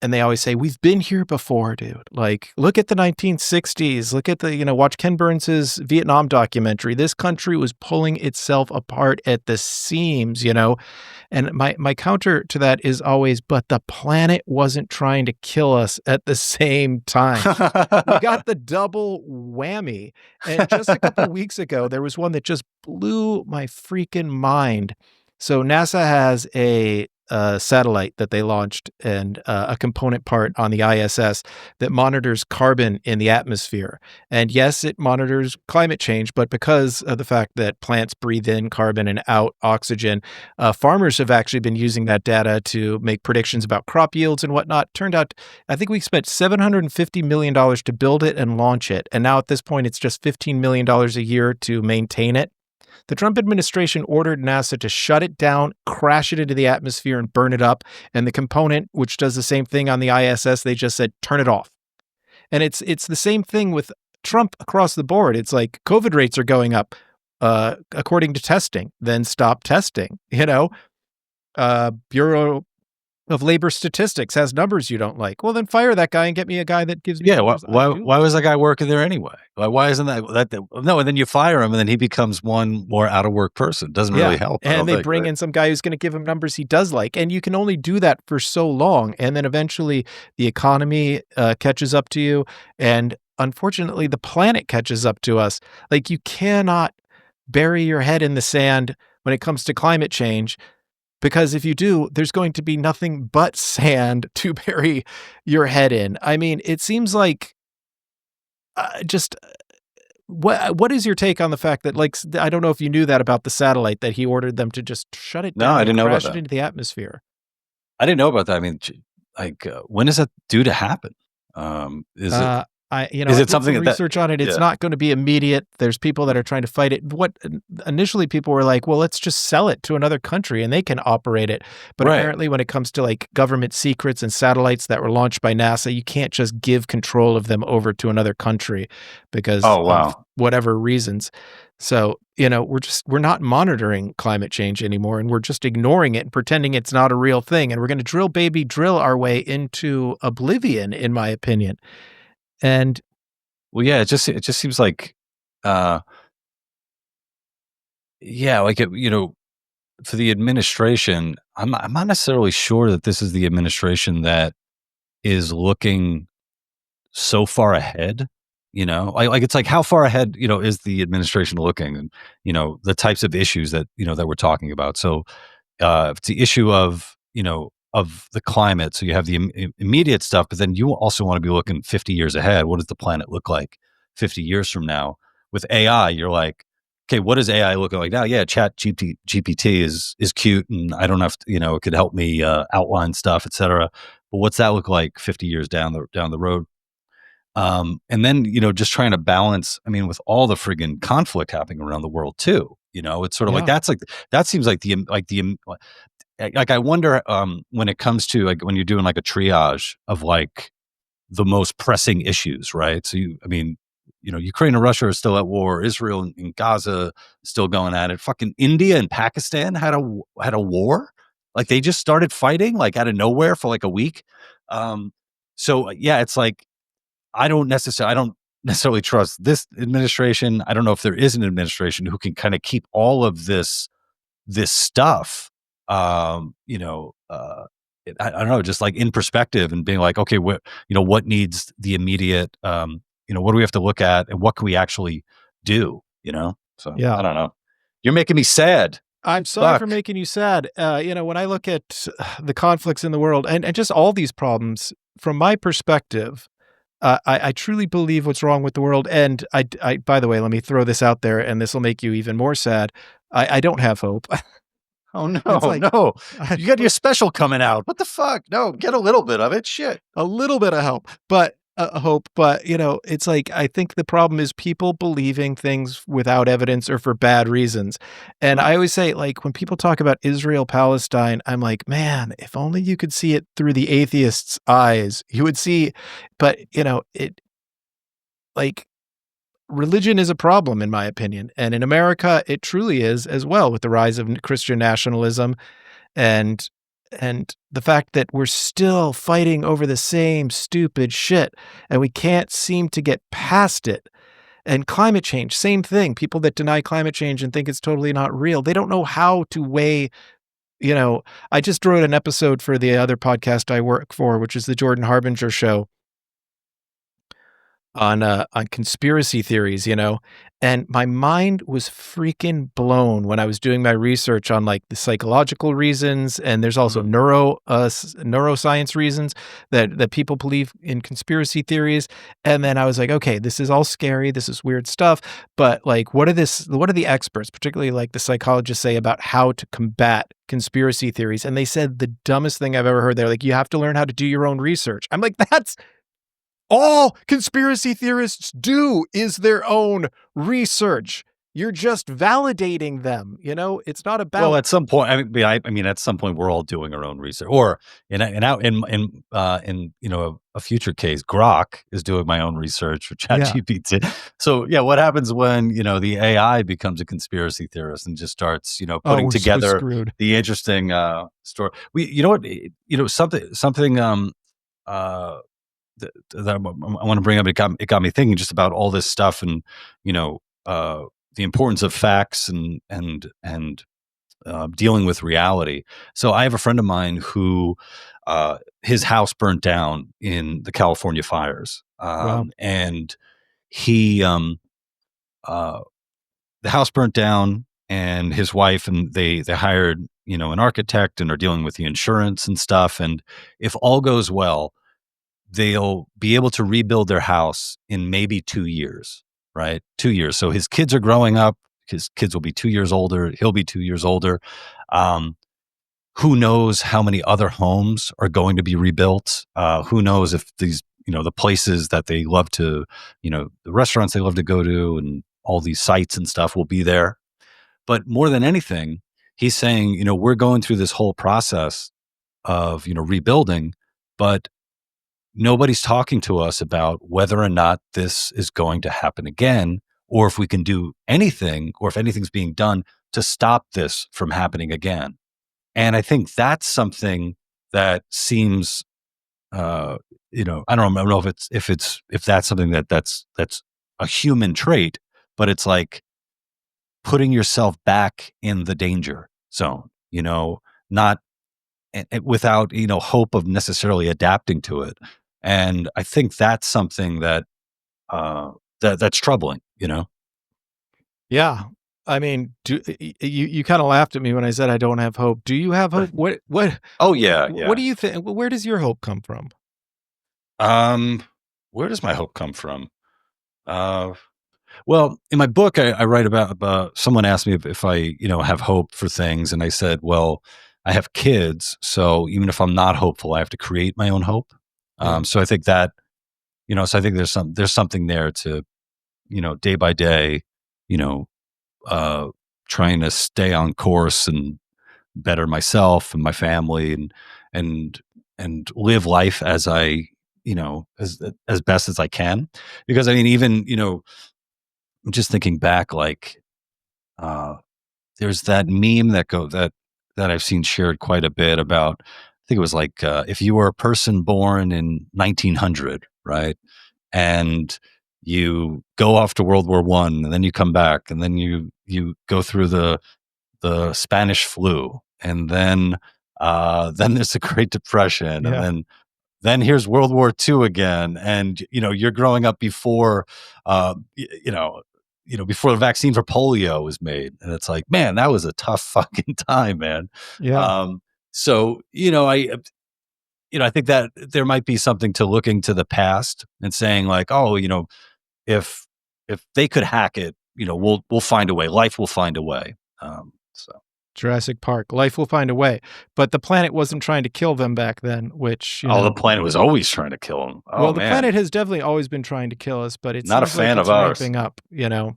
And they always say, we've been here before, dude. Like, look at the 1960s. Look at watch Ken Burns's Vietnam documentary. This country was pulling itself apart at the seams, And my counter to that is always, but the planet wasn't trying to kill us at the same time. We got the double whammy. And just a couple of weeks ago, there was one that just blew my freaking mind. So NASA has a satellite that they launched and a component part on the ISS that monitors carbon in the atmosphere. And yes, it monitors climate change, but because of the fact that plants breathe in carbon and out oxygen, farmers have actually been using that data to make predictions about crop yields and whatnot. Turned out, I think we spent $750 million to build it and launch it. And now at this point, it's just $15 million a year to maintain it. The Trump administration ordered NASA to shut it down, crash it into the atmosphere, and burn it up. And the component, which does the same thing on the ISS, they just said, turn it off. And it's the same thing with Trump across the board. It's like COVID rates are going up according to testing, then stop testing. Bureau of Labor Statistics has numbers you don't like. Well, then fire that guy and get me a guy that gives me. Yeah. numbers Why I do. was that guy working there anyway? Why isn't that no? And then you fire him, and then he becomes one more out of work person. Doesn't really help. And they bring in some guy who's going to give him numbers he does like. And you can only do that for so long. And then eventually the economy catches up to you. And unfortunately, the planet catches up to us. Like, you cannot bury your head in the sand when it comes to climate change, because if you do, there's going to be nothing but sand to bury your head in. I mean, it seems like just what is your take on the fact that, like, I don't know if you knew that about the satellite, that he ordered them to just shut it No, I down and didn't know about crash it that. into the atmosphere? I didn't know about that. I mean, when is that due to happen? Is it Uh, is I it did some something that research on it. It's yeah. not going to be immediate. There's people that are trying to fight it. What initially people were like, well, let's just sell it to another country and they can operate it. But Right. apparently, when it comes to like government secrets and satellites that were launched by NASA, you can't just give control of them over to another country because Oh, of wow. whatever reasons. So, we're not monitoring climate change anymore, and we're just ignoring it and pretending it's not a real thing. And we're going to drill our way into oblivion, in my opinion. And Well, yeah, it just seems like, uh, yeah, like for the administration, I'm not necessarily sure that this is the administration that is looking so far ahead. Like it's like how far ahead is the administration looking, and the types of issues that we're talking about. So it's the issue of the climate. So you have the immediate stuff, but then you also want to be looking 50 years ahead. What does the planet look like 50 years from now? With AI, you're like, okay, what does AI look like now? Yeah, GPT is cute, and I don't have to, it could help me outline stuff, etc. But what's that look like 50 years down the road? And then just trying to balance. I mean, with all the friggin' conflict happening around the world too. It's sort of like yeah. that seems like like I wonder when it comes to like when you're doing like a triage of like the most pressing issues, right? So I mean, Ukraine and Russia are still at war. Israel and Gaza still going at it. Fucking India and Pakistan had a war. Like they just started fighting like out of nowhere for like a week. So yeah, it's like I don't necessarily trust this administration. I don't know if there is an administration who can kind of keep all of this stuff, I don't know, just like in perspective and being like, okay, what needs the immediate, what do we have to look at and what can we actually do, So Yeah. I don't know. You're making me sad. I'm sorry for Fuck. making you sad. When I look at the conflicts in the world and just all these problems from my perspective, I truly believe what's wrong with the world. And by the way, let me throw this out there, and this will make you even more sad. I don't have hope. Oh no, It's like no. I You got your special coming out. What the fuck? No, get a little bit of it. Shit. a little bit of help, but hope. But it's like I think the problem is people believing things without evidence or for bad reasons. And I always say, like, when people talk about Israel Palestine, I'm like, man, if only you could see it through the atheist's eyes, you would see. But it like religion is a problem in my opinion, and in America, it truly is as well with the rise of Christian nationalism and the fact that we're still fighting over the same stupid shit and we can't seem to get past it. And climate change, same thing. People that deny climate change and think it's totally not real, they don't know how to weigh, you know, I just wrote an episode for the other podcast I work for, which is the Jordan Harbinger show on conspiracy theories, and my mind was freaking blown when I was doing my research on like the psychological reasons, and there's also Mhm. neuroscience reasons that people believe in conspiracy theories. And then I was like, okay, this is all scary, this is weird stuff, but like, what are the experts, particularly like the psychologists, say about how to combat conspiracy theories? And they said the dumbest thing I've ever heard. They're like, you have to learn how to do your own research. I'm like, that's all conspiracy theorists do is their own research. You're just validating them, It's not Well, about at some point, I mean, at some point, we're all doing our own research. Or in a future case, Grok is doing my own research for yeah. ChatGPT. So yeah, what happens when the AI becomes a conspiracy theorist and just starts Oh, putting we're so together screwed. the interesting story? You know what? Something uh that I want to bring up. It got me thinking just about all this stuff and you know the importance of facts and dealing with reality. So I have a friend of mine who his house burnt down in the California fires, Wow. and he uh, the house burnt down, and his wife and they hired an architect and are dealing with the insurance and stuff. And if all goes well, they'll be able to rebuild their house in maybe 2 years, right? 2 years. So his kids are growing up. His kids will be 2 years older. He'll be 2 years older. Um, who knows how many other homes are going to be rebuilt? Who knows if these, the places that they love to, the restaurants they love to go to and all these sites and stuff will be there. But more than anything, he's saying, we're going through this whole process of, rebuilding, but nobody's talking to us about whether or not this is going to happen again, or if we can do anything, or if anything's being done to stop this from happening again. And I think that's something that seems, I don't know if that's something that's a human trait, but it's like putting yourself back in the danger zone, not without, hope of necessarily adapting to it. And I think that's something that, that's troubling, Yeah. I mean, you kind of laughed at me when I said I don't have hope. Do you have hope? What Oh yeah, what do yeah. you think? Where does your hope come from? Where does my hope come from? Uh, well, in my book, I write about someone asked me if I, have hope for things. And I said, well, I have kids. So even if I'm not hopeful, I have to create my own hope. Yeah. So I think that, so I think there's something there to, day by day, you know, trying to stay on course and better myself and my family and and live life as I, as best as I can. Because I mean, even, I'm just thinking back, like, uh, there's that meme that I've seen shared quite a bit about. I think it was like, if you were a person born in 1900, right, and you go off to World War One, and then you come back, and then you go through the Spanish flu, and then there's the Great Depression, and Yeah. then here's World War II again, and you're growing up before, before the vaccine for polio was made, and it's like, man, that was a tough fucking time, man. Yeah. So I think that there might be something to looking to the past and saying like, oh, if they could hack it, we'll find a way. Life will find a way. So. Jurassic Park. Life will find a way. But the planet wasn't trying to kill them back then, which, The planet was always trying to kill them. Oh, well, the man. planet has definitely always been trying to kill us, but it Not a seems like fan it's of ours. ramping up, No.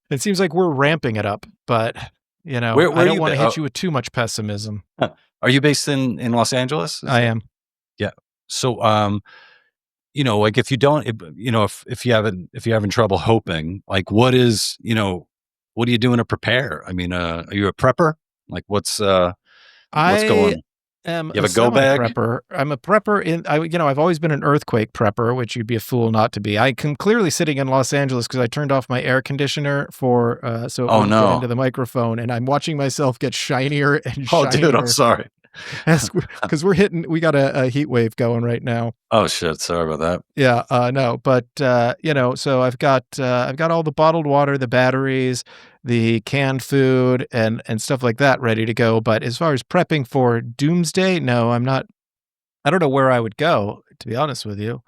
It seems like we're ramping it up, but, Where I don't you want to ba- hit you with too much pessimism. Are you based in Los Angeles? I am. Yeah. So, like if you don't, if you're having trouble hoping, like what are you doing to prepare? I mean, are you a prepper? Like what's going? I am You a have a go bag? semi-prepper. I'm a prepper I've always been an earthquake prepper, which you'd be a fool not to be. I am clearly sitting in Los Angeles because I turned off my air conditioner so it Oh wouldn't get into no. the microphone, and I'm watching myself get shinier and Oh shinier. dude, I'm sorry. Because we got a heat wave going right now. Oh shit, sorry about that. Yeah, no, but so I've got all the bottled water, the batteries, the canned food, and stuff like that ready to go. But as far as prepping for doomsday, no, I'm not. I don't know where I would go, to be honest with you.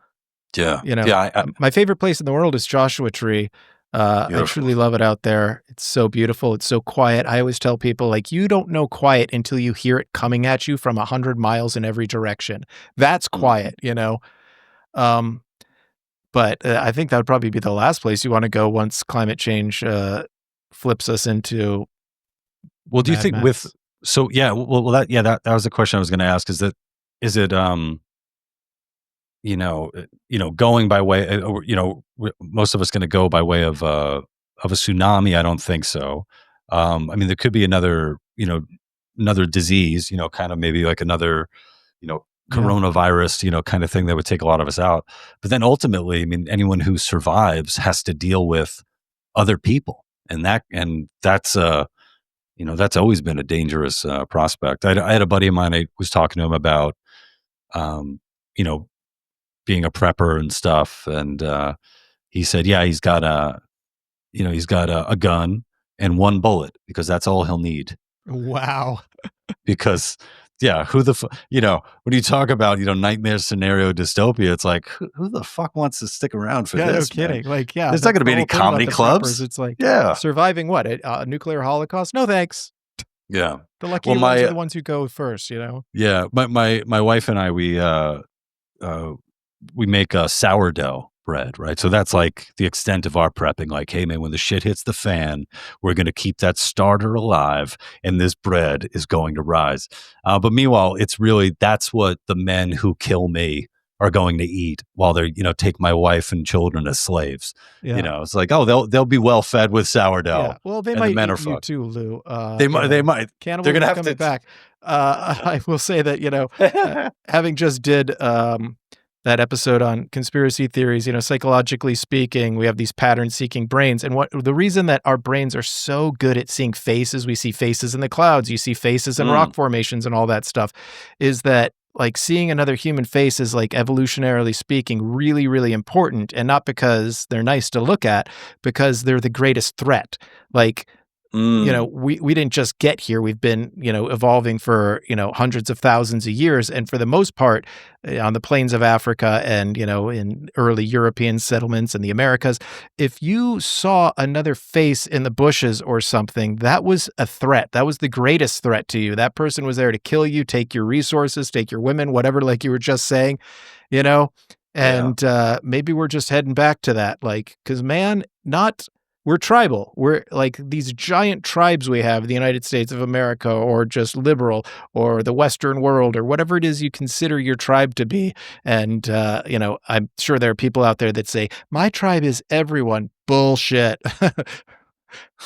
Yeah. Yeah. My favorite place in the world is Joshua Tree. I Beautiful. truly love it out there. It's so beautiful. It's so quiet. I always tell people, like, you don't know quiet until you hear it coming at you from 100 miles in every direction. That's quiet, Um, but I think that would probably be the last place you want to go once climate change flips us into Well, do you Mad think Max. that was the question I was going to ask. Is it going by way, most of us going to go by way of a tsunami? I don't think so. I mean, there could be another disease, kind of maybe like another, Yeah. coronavirus, kind of thing that would take a lot of us out. But then ultimately, I mean, anyone who survives has to deal with other people, and that's that's always been a dangerous prospect. I had a buddy of mine. I was talking to him about, um, you know, being a prepper and stuff, and he said, yeah, he's got a gun and one bullet because that's all he'll need. Wow. Because yeah, who the when you talk about, nightmare scenario dystopia, it's like, who the fuck wants to stick around for Yeah, no this, man? kidding. Like, yeah, There's not that's going to the be any whole thing about comedy the clubs. preppers. It's like Yeah. surviving what? A nuclear holocaust? No, thanks. Yeah. The lucky Well, ones are the ones who go first, yeah, my wife and I, we make a sourdough bread, right? So that's like the extent of our prepping. Like, hey man, when the shit hits the fan, we're going to keep that starter alive, and this bread is going to rise. But meanwhile, it's really, that's what the men who kill me are going to eat while they're, take my wife and children as slaves. Yeah. It's like, oh, they'll be well fed with sourdough. Yeah. Well, they And the might men eat are you fucked. too, Lou. They might. They might. They're Cannibalism's gonna have coming to. back. I will say that, having just did that episode on conspiracy theories, psychologically speaking, we have these pattern-seeking brains. And what the reason that our brains are so good at seeing faces, we see faces in the clouds, you see faces in rock formations and all that stuff, is that like seeing another human face is, like, evolutionarily speaking, really, really important. And not because they're nice to look at, because they're the greatest threat. Like, we didn't just get here. We've been, evolving for, hundreds of thousands of years. And for the most part, on the plains of Africa and, in early European settlements in the Americas, if you saw another face in the bushes or something, that was a threat. That was the greatest threat to you. That person was there to kill you, take your resources, take your women, whatever, like you were just saying, and maybe we're just heading back to that. Like, because we're tribal. We're like these giant tribes we have, the United States of America, or just liberal, or the Western world, or whatever it is you consider your tribe to be. And, I'm sure there are people out there that say, my tribe is everyone. Bullshit.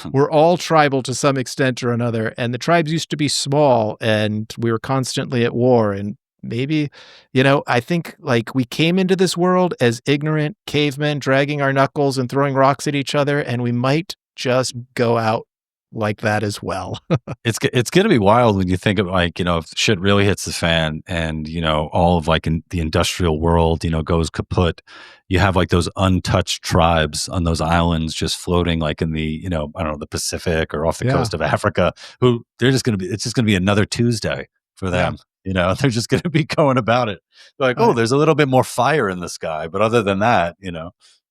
We're all tribal to some extent or another. And the tribes used to be small, and we were constantly at war. And maybe, I think, like, we came into this world as ignorant cavemen dragging our knuckles and throwing rocks at each other, and we might just go out like that as well. It's going to be wild when you think of, like, if shit really hits the fan and, all of, like, in the industrial world, goes kaput. You have, like, those untouched tribes on those islands just floating, like, in the, I don't know, the Pacific or off the coast of Africa, who it's just going to be another Tuesday for them. They're just going to be going about it. They're like, oh, there's a little bit more fire in the sky. But other than that,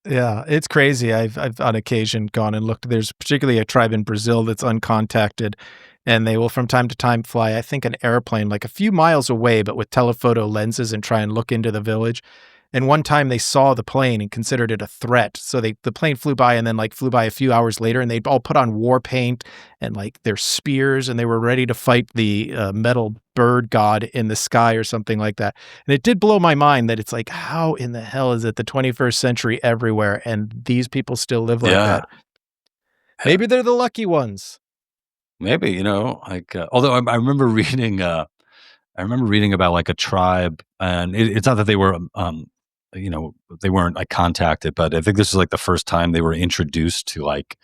Yeah, it's crazy. I've on occasion gone and looked. There's particularly a tribe in Brazil that's uncontacted, and they will from time to time fly, I think, an airplane like a few miles away, but with telephoto lenses, and try and look into the village. And one time they saw the plane and considered it a threat. So the plane flew by, and then, like, flew by a few hours later, and they'd all put on war paint and, like, their spears, and they were ready to fight the metal bird god in the sky or something like that. And it did blow my mind that it's like, how in the hell is it the 21st century everywhere, and these people still live like that? Maybe they're the lucky ones. Maybe, like, although I remember reading about, like, a tribe, and it's not that they were, they weren't, like, contacted, but I think this is, like, the first time they were introduced to, like,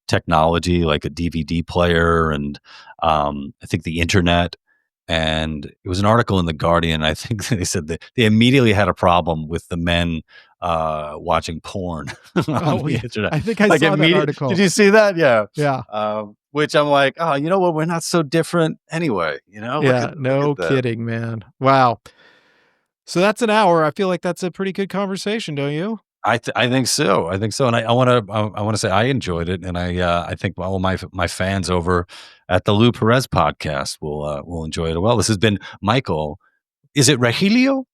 technology, like a DVD player, and I think the internet. And it was an article in The Guardian. I think they said that they immediately had a problem with the men watching porn on the internet. I think I saw that article. Did you see that? Yeah. Yeah. Which I'm like, oh, you know what? We're not so different anyway. Yeah, no kidding, man. Wow. So that's an hour. I feel like that's a pretty good conversation, don't you? I think so. And I want to say I enjoyed it, and I think all my fans over at the Lou Perez podcast will enjoy it as well. This has been Michael. Is it Regilio?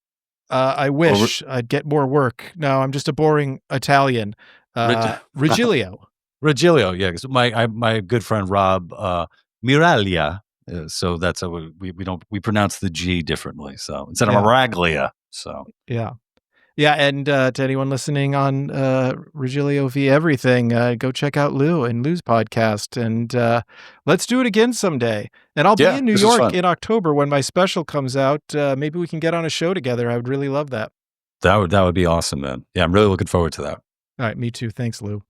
I wish I'd get more work. No, I'm just a boring Italian. Regilio. Regilio, yeah. 'Cause my good friend Rob Miraglia. So that's how we pronounce the G differently. So instead of Miraglia. So yeah. Yeah, and to anyone listening on Regilio via everything, go check out Lou and Lou's podcast, and let's do it again someday. And I'll be in New York in October when my special comes out. Maybe we can get on a show together. I would really love that. That would be awesome, man. Yeah, I'm really looking forward to that. All right, me too. Thanks, Lou.